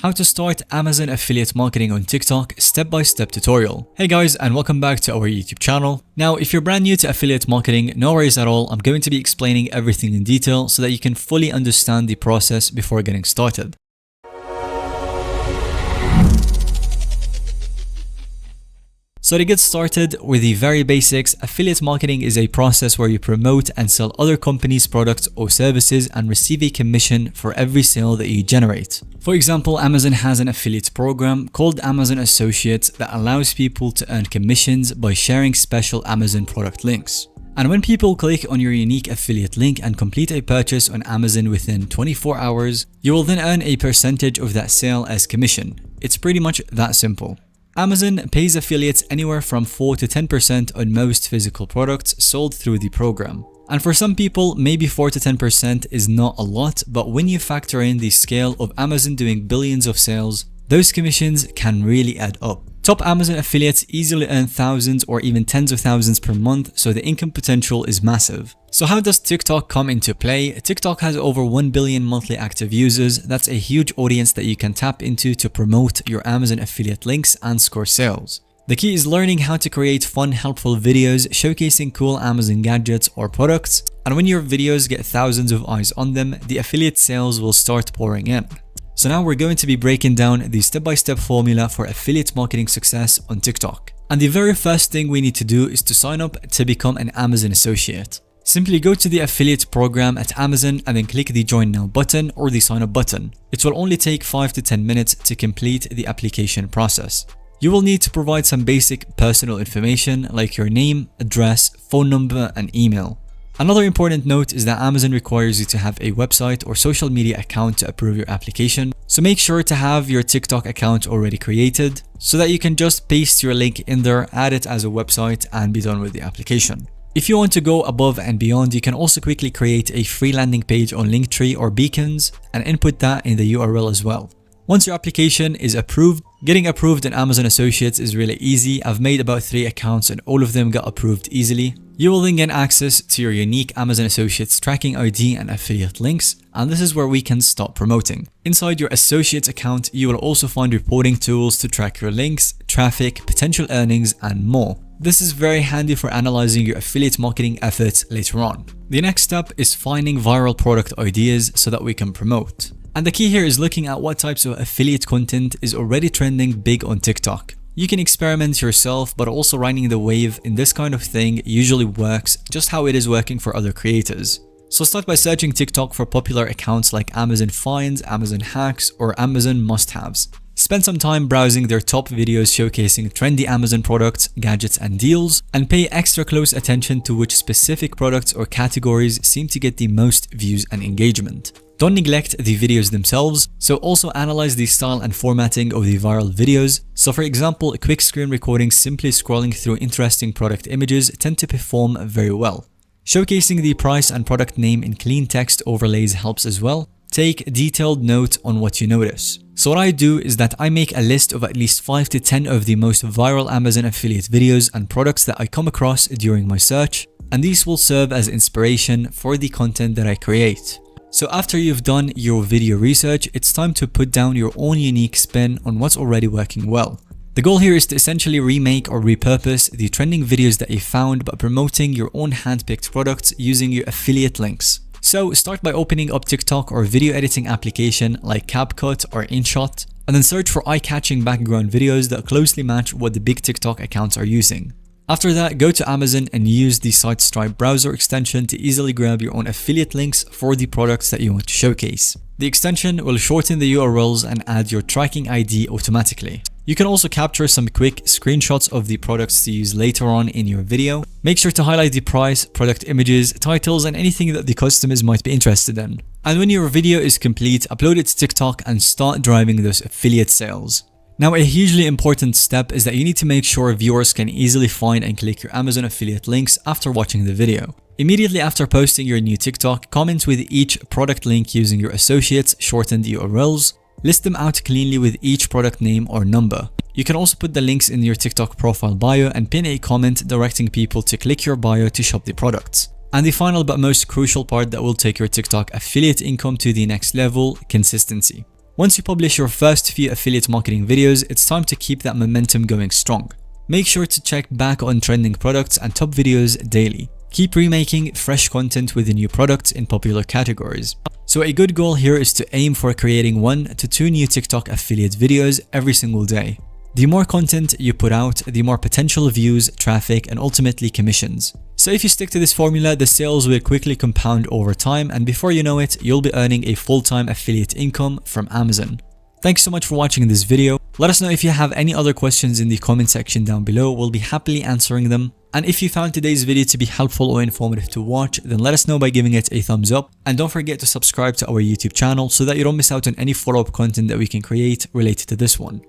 How to start Amazon affiliate marketing on TikTok step-by-step tutorial. Hey guys, and welcome back to our YouTube channel. Now, if you're brand new to affiliate marketing, no worries at all. I'm going to be explaining everything in detail so that you can fully understand the process before getting started. So to get started with the very basics, affiliate marketing is a process where you promote and sell other companies' products or services and receive a commission for every sale that you generate. For example, Amazon has an affiliate program called Amazon Associates that allows people to earn commissions by sharing special Amazon product links. And when people click on your unique affiliate link and complete a purchase on Amazon within 24 hours, you will then earn a percentage of that sale as commission. It's pretty much that simple. Amazon pays affiliates anywhere from 4 to 10% on most physical products sold through the program. And for some people, maybe 4 to 10% is not a lot, but when you factor in the scale of Amazon doing billions of sales, those commissions can really add up. Top Amazon affiliates easily earn thousands or even tens of thousands per month, so the income potential is massive. So how does TikTok come into play? TikTok has over 1 billion monthly active users. That's a huge audience that you can tap into to promote your Amazon affiliate links and score sales. The key is learning how to create fun, helpful videos showcasing cool Amazon gadgets or products. And when your videos get thousands of eyes on them, the affiliate sales will start pouring in. So now we're going to be breaking down the step-by-step formula for affiliate marketing success on TikTok. And the very first thing we need to do is to sign up to become an Amazon associate. Simply go to the affiliate program at Amazon and then click the join now button or the sign up button. It will only take 5 to 10 minutes to complete the application process. You will need to provide some basic personal information like your name, address, phone number, and email. Another important note is that Amazon requires you to have a website or social media account to approve your application. So make sure to have your TikTok account already created so that you can just paste your link in there, add it as a website, and be done with the application. If you want to go above and beyond, you can also quickly create a free landing page on Linktree or Beacons and input that in the URL as well. Once your application is approved, getting approved in Amazon Associates is really easy. I've made about 3 accounts and all of them got approved easily. You will then gain access to your unique Amazon Associates tracking ID and affiliate links, and this is where we can start promoting. Inside your Associates account, you will also find reporting tools to track your links, traffic, potential earnings, and more. This is very handy for analyzing your affiliate marketing efforts later on. The next step is finding viral product ideas so that we can promote. And the key here is looking at what types of affiliate content is already trending big on TikTok. You can experiment yourself, but also riding the wave in this kind of thing usually works just how it is working for other creators. So start by searching TikTok for popular accounts like Amazon Finds, Amazon Hacks, or Amazon Must-Haves. Spend some time browsing their top videos showcasing trendy Amazon products, gadgets, and deals, and pay extra close attention to which specific products or categories seem to get the most views and engagement. Don't neglect the videos themselves, so also analyze the style and formatting of the viral videos. So for example, quick screen recordings simply scrolling through interesting product images tend to perform very well. Showcasing the price and product name in clean text overlays helps as well. Take detailed note on what you notice. So what I do is that I make a list of at least 5 to 10 of the most viral Amazon affiliate videos and products that I come across during my search, and these will serve as inspiration for the content that I create. So after you've done your video research, it's time to put down your own unique spin on what's already working well. The goal here is to essentially remake or repurpose the trending videos that you found by promoting your own handpicked products using your affiliate links. So start by opening up TikTok or video editing application like CapCut or InShot, and then search for eye-catching background videos that closely match what the big TikTok accounts are using. After that, go to Amazon and use the SiteStripe browser extension to easily grab your own affiliate links for the products that you want to showcase. The extension will shorten the URLs and add your tracking ID automatically. You can also capture some quick screenshots of the products to use later on in your video. Make sure to highlight the price, product images, titles, and anything that the customers might be interested in. And when your video is complete, upload it to TikTok and start driving those affiliate sales. Now, a hugely important step is that you need to make sure viewers can easily find and click your Amazon affiliate links after watching the video. Immediately after posting your new TikTok, comment with each product link using your associates shortened URLs. List them out cleanly with each product name or number. You can also put the links in your TikTok profile bio and pin a comment directing people to click your bio to shop the products. And the final but most crucial part that will take your TikTok affiliate income to the next level, consistency. Once you publish your first few affiliate marketing videos, it's time to keep that momentum going strong. Make sure to check back on trending products and top videos daily. Keep remaking fresh content with the new products in popular categories. So a good goal here is to aim for creating 1 to 2 new TikTok affiliate videos every single day. The more content you put out, the more potential views, traffic, and ultimately commissions. So if you stick to this formula, the sales will quickly compound over time, and before you know it, you'll be earning a full-time affiliate income from Amazon. Thanks so much for watching this video. Let us know if you have any other questions in the comment section down below. We'll be happily answering them. And if you found today's video to be helpful or informative to watch, then let us know by giving it a thumbs up. And don't forget to subscribe to our YouTube channel so that you don't miss out on any follow-up content that we can create related to this one.